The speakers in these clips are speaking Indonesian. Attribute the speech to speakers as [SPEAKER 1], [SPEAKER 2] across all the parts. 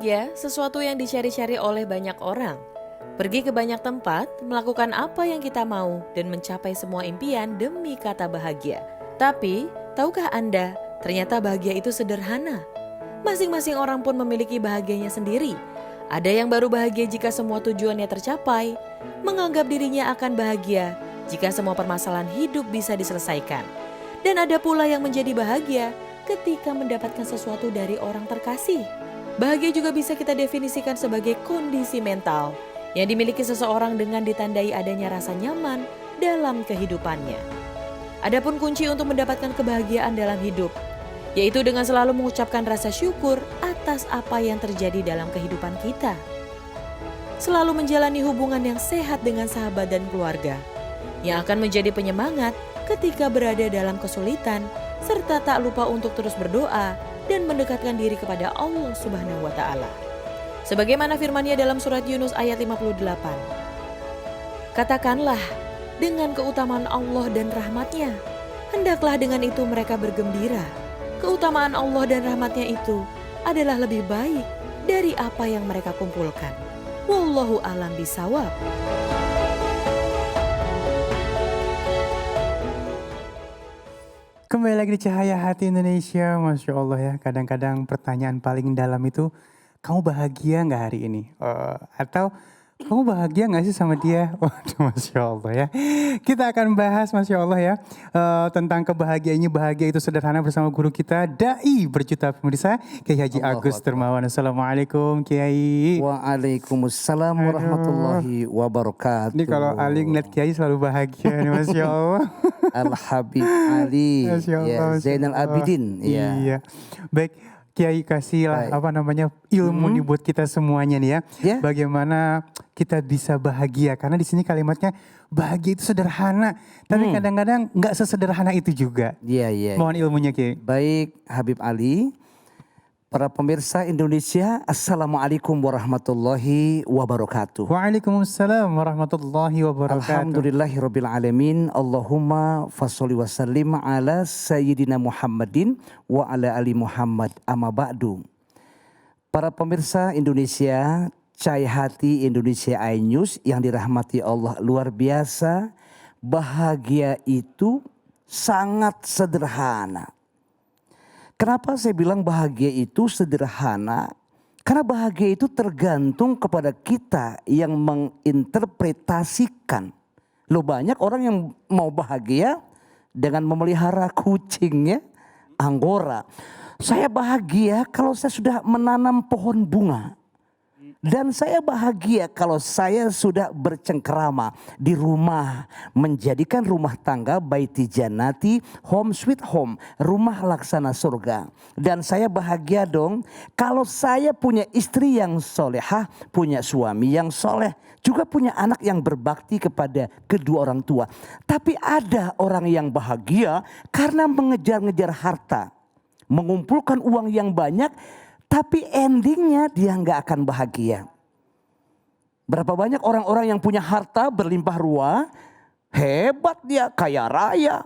[SPEAKER 1] Bahagia sesuatu yang dicari-cari oleh banyak orang. Pergi ke banyak tempat, melakukan apa yang kita mau, dan mencapai semua impian demi kata bahagia. Tapi, tahukah Anda, ternyata bahagia itu sederhana. Masing-masing orang pun memiliki bahagianya sendiri. Ada yang baru bahagia jika semua tujuannya tercapai, menganggap dirinya akan bahagia jika semua permasalahan hidup bisa diselesaikan. Dan ada pula yang menjadi bahagia ketika mendapatkan sesuatu dari orang terkasih. Bahagia juga bisa kita definisikan sebagai kondisi mental yang dimiliki seseorang dengan ditandai adanya rasa nyaman dalam kehidupannya. Adapun kunci untuk mendapatkan kebahagiaan dalam hidup, yaitu dengan selalu mengucapkan rasa syukur atas apa yang terjadi dalam kehidupan kita. Selalu menjalani hubungan yang sehat dengan sahabat dan keluarga, yang akan menjadi penyemangat ketika berada dalam kesulitan, serta tak lupa untuk terus berdoa dan mendekatkan diri kepada Allah Subhanahu wa Ta'ala. Sebagaimana firman-Nya dalam surat Yunus ayat 58. Katakanlah, dengan keutamaan Allah dan rahmat-Nya, hendaklah dengan itu mereka bergembira. Keutamaan Allah dan rahmat-Nya itu adalah lebih baik dari apa yang mereka kumpulkan. Wallahu a'lam bishawab.
[SPEAKER 2] Kembali lagi di Cahaya Hati Indonesia. Masya Allah ya, kadang-kadang pertanyaan paling dalam itu, kamu bahagia gak hari ini? Atau kamu bahagia gak sih sama dia? Waduh, Masya Allah ya. Kita akan bahas Masya Allah ya, tentang kebahagiaannya. Bahagia itu sederhana bersama guru kita, Dai berjuta pemirsa, Kiai Haji Agus Dermawan. Assalamualaikum Kiai.
[SPEAKER 3] Waalaikumsalam warahmatullahi wabarakatuh.
[SPEAKER 2] Ini kalau Ali ngeliat Kiai selalu bahagia nih Masya Allah.
[SPEAKER 3] Al-Habib Ali,
[SPEAKER 2] Masya Allah,
[SPEAKER 3] ya, Zainal Abidin. Ya.
[SPEAKER 2] Iya. Baik, Kiai kasihlah ilmu nih buat kita semuanya nih ya.
[SPEAKER 3] Yeah.
[SPEAKER 2] Bagaimana kita bisa bahagia, karena di sini kalimatnya bahagia itu sederhana, tapi kadang-kadang nggak sesederhana itu juga.
[SPEAKER 3] Iya.
[SPEAKER 2] Mohon ilmunya Kiai.
[SPEAKER 3] Baik Habib Ali, para pemirsa Indonesia, Assalamualaikum warahmatullahi wabarakatuh.
[SPEAKER 2] Waalaikumsalam warahmatullahi wabarakatuh.
[SPEAKER 3] Alhamdulillahirabbil alamin. Allahumma fasholli wa sallim ala sayyidina Muhammadin wa ala ali Muhammad, amma ba'du. Para pemirsa Indonesia, Cahaya Hati Indonesia iNews yang dirahmati Allah, luar biasa. Bahagia itu sangat sederhana. Kenapa saya bilang bahagia itu sederhana? Karena bahagia itu tergantung kepada kita yang menginterpretasikan. Loh, banyak orang yang mau bahagia dengan memelihara kucingnya, anggora. Saya bahagia kalau saya sudah menanam pohon bunga. Dan saya bahagia kalau saya sudah bercengkerama di rumah, menjadikan rumah tangga baiti jannati, home sweet home, rumah laksana surga. Dan saya bahagia dong kalau saya punya istri yang solehah, punya suami yang soleh, juga punya anak yang berbakti kepada kedua orang tua. Tapi ada orang yang bahagia karena mengejar-ngejar harta, mengumpulkan uang yang banyak, tapi endingnya dia nggak akan bahagia. Berapa banyak orang-orang yang punya harta berlimpah ruah, hebat dia, kaya raya,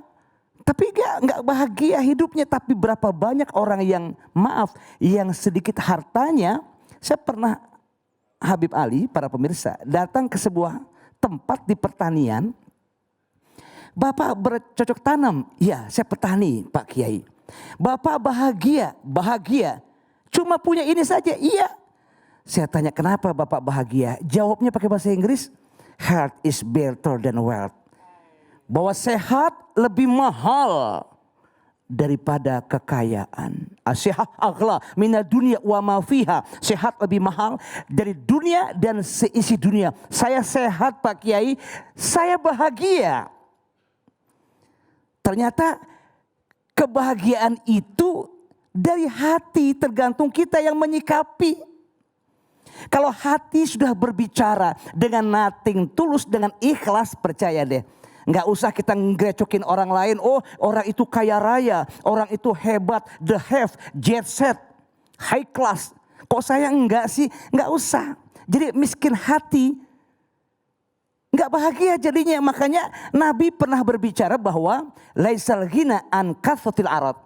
[SPEAKER 3] tapi nggak bahagia hidupnya. Tapi berapa banyak orang yang yang sedikit hartanya. Saya pernah, Habib Ali, para pemirsa, datang ke sebuah tempat di pertanian. Bapak bercocok tanam, ya saya petani Pak Kiai. Bapak bahagia. Cuma punya ini saja, iya. Saya tanya kenapa Bapak bahagia? Jawabnya pakai bahasa Inggris, health is better than wealth. Bahwa sehat lebih mahal daripada kekayaan. Sehat aghla minad dunya wa ma fiha. Sehat lebih mahal dari dunia dan seisi dunia. Saya sehat Pak Kiai, saya bahagia. Ternyata kebahagiaan itu dari hati, tergantung kita yang menyikapi. Kalau hati sudah berbicara dengan nothing, tulus, dengan ikhlas, percaya deh. Nggak usah kita ngerecokin orang lain. Oh, orang itu kaya raya, orang itu hebat, the have, jet set, high class. Kok saya enggak sih? Nggak usah. Jadi miskin hati, nggak bahagia jadinya. Makanya Nabi pernah berbicara bahwa laisal ghina an kathratil arad.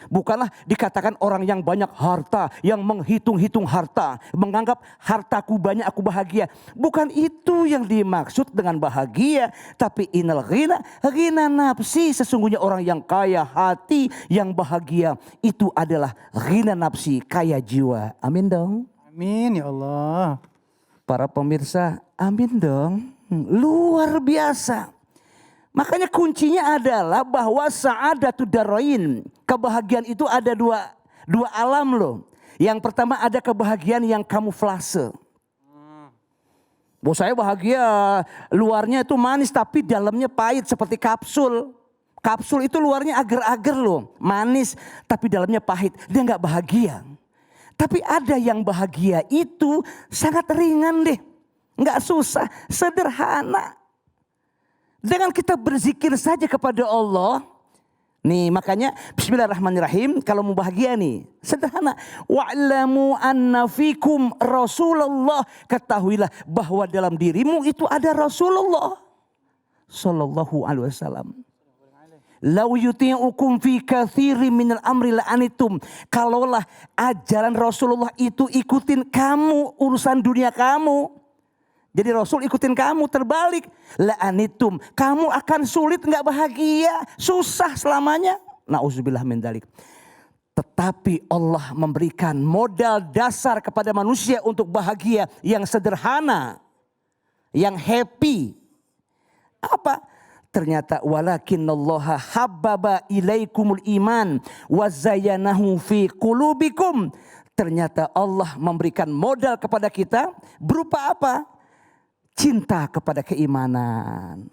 [SPEAKER 3] Bukanlah dikatakan orang yang banyak harta, yang menghitung-hitung harta, menganggap hartaku banyak aku bahagia. Bukan itu yang dimaksud dengan bahagia. Tapi innal ghina, ghina nafsi. Sesungguhnya orang yang kaya hati, yang bahagia itu adalah ghina nafsi, kaya jiwa. Amin dong.
[SPEAKER 2] Amin ya Allah.
[SPEAKER 3] Para pemirsa, amin dong. Luar biasa. Makanya kuncinya adalah bahwa sa'adatud darain. Kebahagiaan itu ada dua alam loh. Yang pertama ada kebahagiaan yang kamuflase. Bahwa saya bahagia, luarnya itu manis tapi dalamnya pahit seperti kapsul. Kapsul itu luarnya agar-agar loh, manis tapi dalamnya pahit. Dia nggak bahagia. Tapi ada yang bahagia itu sangat ringan deh. Nggak susah, sederhana. Dengan kita berzikir saja kepada Allah. Nih makanya bismillahirrahmanirrahim. Kalau mau bahagia nih sederhana. Wa'lamu anna fikum Rasulullah. Ketahuilah bahwa dalam dirimu itu ada Rasulullah sallallahu alaihi wasallam. Lau yuti'ukum fi katsirin minal amri la'anitum. Kalaulah ajaran Rasulullah itu ikutin kamu, urusan dunia kamu. Jadi Rasul ikutin kamu, terbalik. La'anitum, kamu akan sulit, nggak bahagia, susah selamanya. Na'udzubillah min dzalik. Tetapi Allah memberikan modal dasar kepada manusia untuk bahagia yang sederhana, yang happy. Apa? Ternyata walakinnallaha habbaba ilaikumul iman wa zayyanahu fi qulubikum. Ternyata Allah memberikan modal kepada kita berupa apa? Cinta kepada keimanan.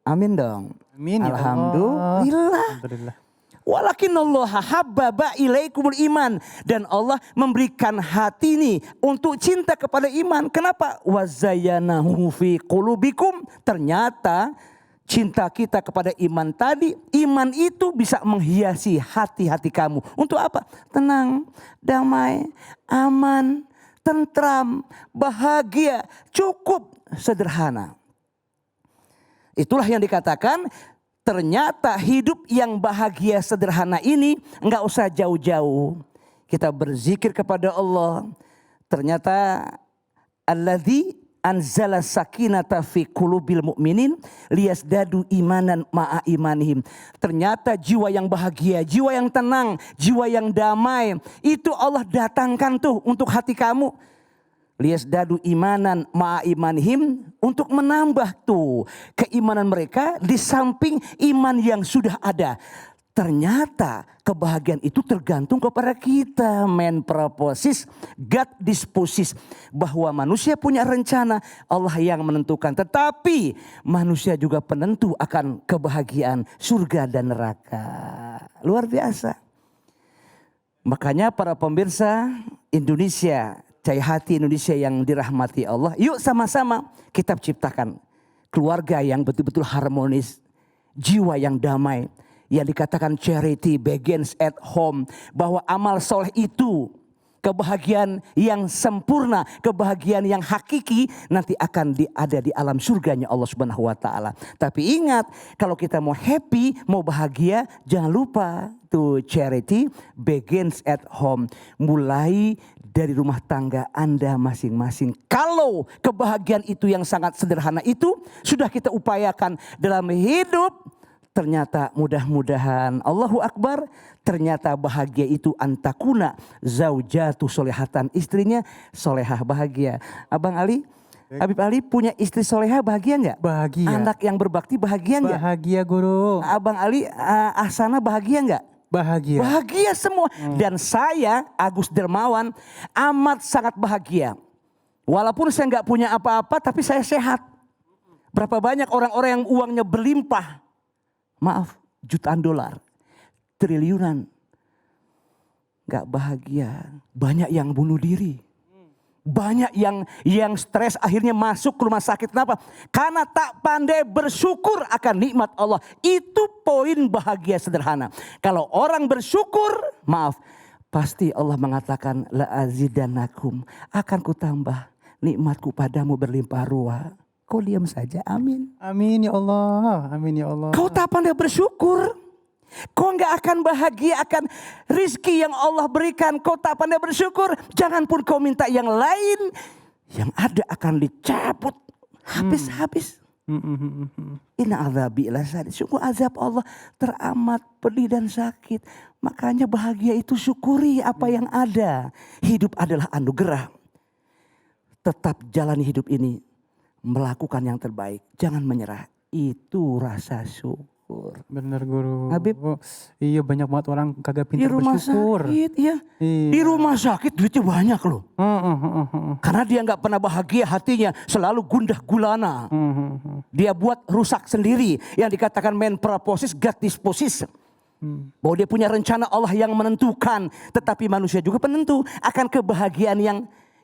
[SPEAKER 3] Amin dong.
[SPEAKER 2] Amin ya Allah.
[SPEAKER 3] Alhamdulillah.
[SPEAKER 2] Alhamdulillah.
[SPEAKER 3] Walakinallaha habbaba ilaikumul iman. Dan Allah memberikan hati ini untuk cinta kepada iman. Kenapa? Wazayyanahu fi qulubikum. Ternyata cinta kita kepada iman tadi, iman itu bisa menghiasi hati-hati kamu. Untuk apa? Tenang, damai, aman, tentram, bahagia, cukup, sederhana. Itulah yang dikatakan ternyata hidup yang bahagia sederhana ini enggak usah jauh-jauh. Kita berzikir kepada Allah. Ternyata alladzi anzala sakinata fi qulubil mu'minin liyasdadu imanan ma'a imanihim. Ternyata jiwa yang bahagia, jiwa yang tenang, jiwa yang damai itu Allah datangkan tuh untuk hati kamu. Liyasdadu imanan ma'a imanihim, untuk menambah tuh keimanan mereka di samping iman yang sudah ada. Ternyata kebahagiaan itu tergantung kepada kita. Men proposis, God disposis. Bahwa manusia punya rencana, Allah yang menentukan. Tetapi manusia juga penentu akan kebahagiaan surga dan neraka. Luar biasa. Makanya para pemirsa Indonesia, cahaya hati Indonesia yang dirahmati Allah. Yuk sama-sama kita ciptakan keluarga yang betul-betul harmonis. Jiwa yang damai. Yang dikatakan charity begins at home. Bahwa amal soleh itu kebahagiaan yang sempurna, kebahagiaan yang hakiki nanti akan ada di alam surganya Allah Subhanahu wa taala. Tapi ingat, kalau kita mau happy, mau bahagia, jangan lupa tuh charity begins at home. Mulai dari rumah tangga Anda masing-masing. Kalau kebahagiaan itu yang sangat sederhana itu sudah kita upayakan dalam hidup, ternyata mudah-mudahan Allahu Akbar, ternyata bahagia itu antakuna zaujatu solehatan, istrinya solehah bahagia. Abang Ali, Habib Ali punya istri solehah bahagia nggak?
[SPEAKER 2] Bahagia.
[SPEAKER 3] Anak yang berbakti bahagia nggak?
[SPEAKER 2] Bahagia guru.
[SPEAKER 3] Abang Ali, Ahsana bahagia nggak?
[SPEAKER 2] Bahagia.
[SPEAKER 3] Bahagia semua. Dan saya Agus Dermawan amat sangat bahagia. Walaupun saya nggak punya apa-apa tapi saya sehat. Berapa banyak orang-orang yang uangnya berlimpah. Maaf, jutaan dolar, triliunan. Gak bahagia. Banyak yang bunuh diri. Banyak yang stres akhirnya masuk ke rumah sakit. Kenapa? Karena tak pandai bersyukur akan nikmat Allah. Itu poin bahagia sederhana. Kalau orang bersyukur, maaf, pasti Allah mengatakan la azidanakum, akan kutambah nikmatku padamu berlimpah ruah. Kau diam saja, amin.
[SPEAKER 2] Amin ya Allah. Amin ya Allah.
[SPEAKER 3] Kau tak pandai bersyukur. Kau nggak akan bahagia akan rizki yang Allah berikan. Kau tak pandai bersyukur. Jangan pun kau minta yang lain. Yang ada akan dicabut habis-habis. Inna azabi ila sadid. Sungguh azab Allah teramat pedih dan sakit. Makanya bahagia itu syukuri apa yang ada. Hidup adalah anugerah. Tetap jalani hidup ini. Melakukan yang terbaik. Jangan menyerah. Itu rasa syukur.
[SPEAKER 2] Bener guru.
[SPEAKER 3] Habib.
[SPEAKER 2] Oh, iya banyak banget orang kagak
[SPEAKER 3] Di
[SPEAKER 2] pintar
[SPEAKER 3] rumah
[SPEAKER 2] bersyukur.
[SPEAKER 3] sakit ya.
[SPEAKER 2] Iya.
[SPEAKER 3] Di rumah sakit duitnya banyak loh. Karena dia nggak pernah bahagia hatinya. Selalu gundah gulana. Dia buat rusak sendiri. Yang dikatakan men praposis God disposis. Bahwa dia punya rencana Allah yang menentukan. Tetapi manusia juga penentu. Akan kebahagiaan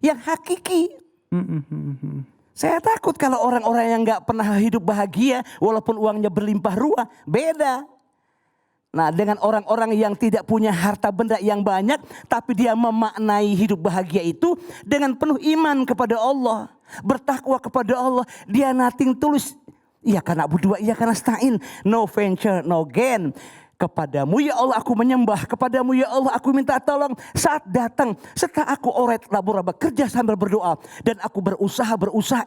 [SPEAKER 3] yang hakiki. Saya takut kalau orang-orang yang nggak pernah hidup bahagia walaupun uangnya berlimpah ruah, beda. Nah, dengan orang-orang yang tidak punya harta benda yang banyak tapi dia memaknai hidup bahagia itu dengan penuh iman kepada Allah, bertakwa kepada Allah, dia nothing tulus. Iya karena berdua, iya karena stain, no venture, no gain. Kepadamu ya Allah aku menyembah, kepadamu ya Allah aku minta tolong. Saat datang setelah aku oret laba-laba kerja sambil berdoa. Dan aku berusaha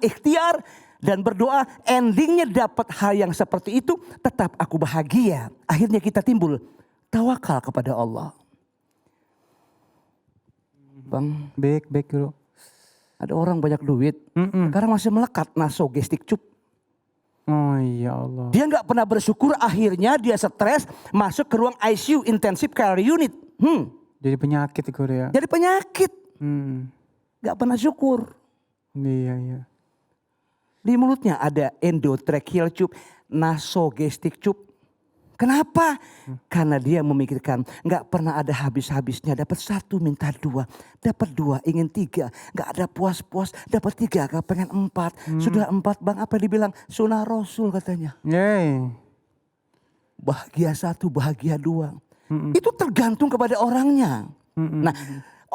[SPEAKER 3] ikhtiar dan berdoa. Endingnya dapat hal yang seperti itu, tetap aku bahagia. Akhirnya kita timbul tawakal kepada Allah. Bang,
[SPEAKER 2] Baik guru.
[SPEAKER 3] ada orang banyak duit, sekarang masih melekat nasogestik cup.
[SPEAKER 2] Oh ya Allah.
[SPEAKER 3] Dia nggak pernah bersyukur, akhirnya dia stres masuk ke ruang ICU intensive care unit.
[SPEAKER 2] Jadi penyakit guru ya.
[SPEAKER 3] Jadi penyakit, nggak pernah syukur.
[SPEAKER 2] Iya.
[SPEAKER 3] Di mulutnya ada endotracheal tube, nasogastric tube. Kenapa? Karena dia memikirkan nggak pernah ada habis-habisnya. Dapat 1 minta 2, dapat 2 ingin 3, nggak ada puas-puas. Dapat 3 gak pengen 4. Sudah 4 bang apa dibilang sunnah Rasul katanya.
[SPEAKER 2] Yeay.
[SPEAKER 3] Bahagia 1, bahagia 2. Itu tergantung kepada orangnya. Nah,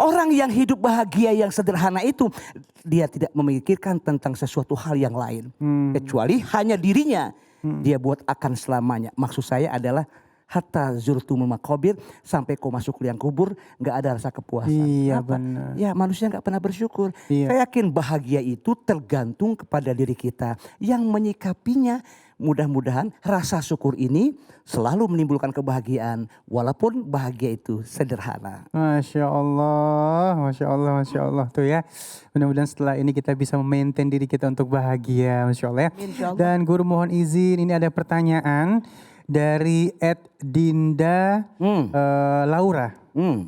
[SPEAKER 3] orang yang hidup bahagia yang sederhana itu dia tidak memikirkan tentang sesuatu hal yang lain. Kecuali hanya dirinya. Dia buat akan selamanya. Maksud saya adalah hatta zurtumul maqabir, sampai kau masuk liang kubur nggak ada rasa kepuasan.
[SPEAKER 2] Iya
[SPEAKER 3] Apa?
[SPEAKER 2] benar.
[SPEAKER 3] Ya manusia nggak pernah bersyukur.
[SPEAKER 2] Iya.
[SPEAKER 3] Saya yakin bahagia itu tergantung kepada diri kita yang menyikapinya. Mudah-mudahan rasa syukur ini selalu menimbulkan kebahagiaan walaupun bahagia itu sederhana.
[SPEAKER 2] Masya Allah tuh ya. Mudah-mudahan setelah ini kita bisa memaintain diri kita untuk bahagia, Masya Allah ya.
[SPEAKER 3] Insya Allah.
[SPEAKER 2] Dan guru mohon izin, ini ada pertanyaan dari @dinda Laura.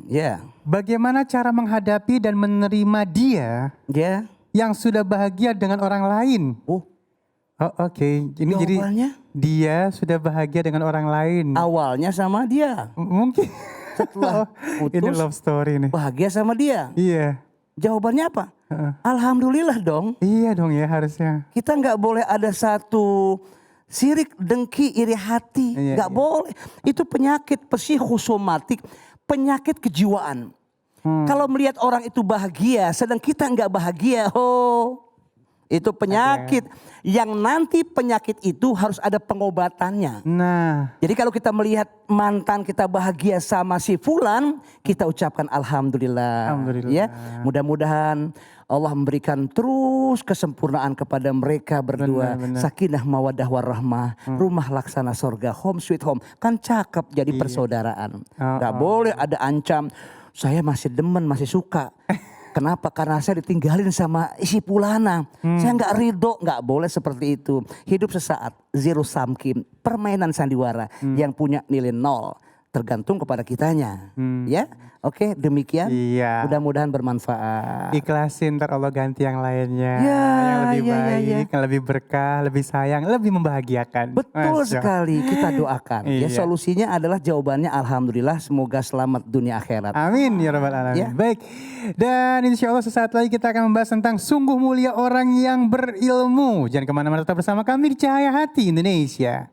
[SPEAKER 3] Ya,
[SPEAKER 2] Bagaimana cara menghadapi dan menerima dia
[SPEAKER 3] ya.
[SPEAKER 2] yang sudah bahagia dengan orang lain? Oh, oke. Ini jadi
[SPEAKER 3] Jawabannya
[SPEAKER 2] dia sudah bahagia dengan orang lain.
[SPEAKER 3] awalnya sama dia,
[SPEAKER 2] Mungkin.
[SPEAKER 3] setelah
[SPEAKER 2] Ini
[SPEAKER 3] putus
[SPEAKER 2] love story nih.
[SPEAKER 3] bahagia sama dia.
[SPEAKER 2] Iya.
[SPEAKER 3] Jawabannya apa? Alhamdulillah dong.
[SPEAKER 2] Iya dong ya harusnya.
[SPEAKER 3] Kita nggak boleh ada satu sirik, dengki, iri hati.
[SPEAKER 2] Iya,
[SPEAKER 3] Nggak boleh. Itu penyakit psikosomatik, penyakit kejiwaan. Kalau melihat orang itu bahagia, sedang kita nggak bahagia, itu penyakit. Yang nanti penyakit itu harus ada pengobatannya.
[SPEAKER 2] Nah.
[SPEAKER 3] Jadi kalau kita melihat mantan kita bahagia sama si fulan, kita ucapkan alhamdulillah.
[SPEAKER 2] Alhamdulillah.
[SPEAKER 3] Ya, mudah-mudahan Allah memberikan terus kesempurnaan kepada mereka berdua.
[SPEAKER 2] Benar.
[SPEAKER 3] Sakinah mawaddah warahmah, rumah laksana sorga, home sweet home. Kan cakep jadi persaudaraan. Gak boleh ada ancam, saya masih demen, masih suka. Kenapa? Karena saya ditinggalin sama isi pulana. Saya nggak ridho, nggak boleh seperti itu. Hidup sesaat, zero sum game, permainan sandiwara yang punya nilai 0. Tergantung kepada kitanya. Ya, oke demikian.
[SPEAKER 2] Iya.
[SPEAKER 3] Mudah-mudahan bermanfaat.
[SPEAKER 2] Ikhlasin, ntar Allah ganti yang lainnya.
[SPEAKER 3] Ya,
[SPEAKER 2] yang lebih
[SPEAKER 3] ya,
[SPEAKER 2] baik,
[SPEAKER 3] ya.
[SPEAKER 2] yang lebih berkah, lebih sayang, lebih membahagiakan.
[SPEAKER 3] Betul
[SPEAKER 2] Masya.
[SPEAKER 3] sekali, kita doakan. Ya,
[SPEAKER 2] Iya.
[SPEAKER 3] solusinya adalah jawabannya alhamdulillah, semoga selamat dunia akhirat.
[SPEAKER 2] Amin ya rabbal alamin.
[SPEAKER 3] Ya.
[SPEAKER 2] Baik. Dan insya Allah sesaat lagi kita akan membahas tentang sungguh mulia orang yang berilmu. Jangan kemana-mana, tetap bersama kami di Cahaya Hati Indonesia.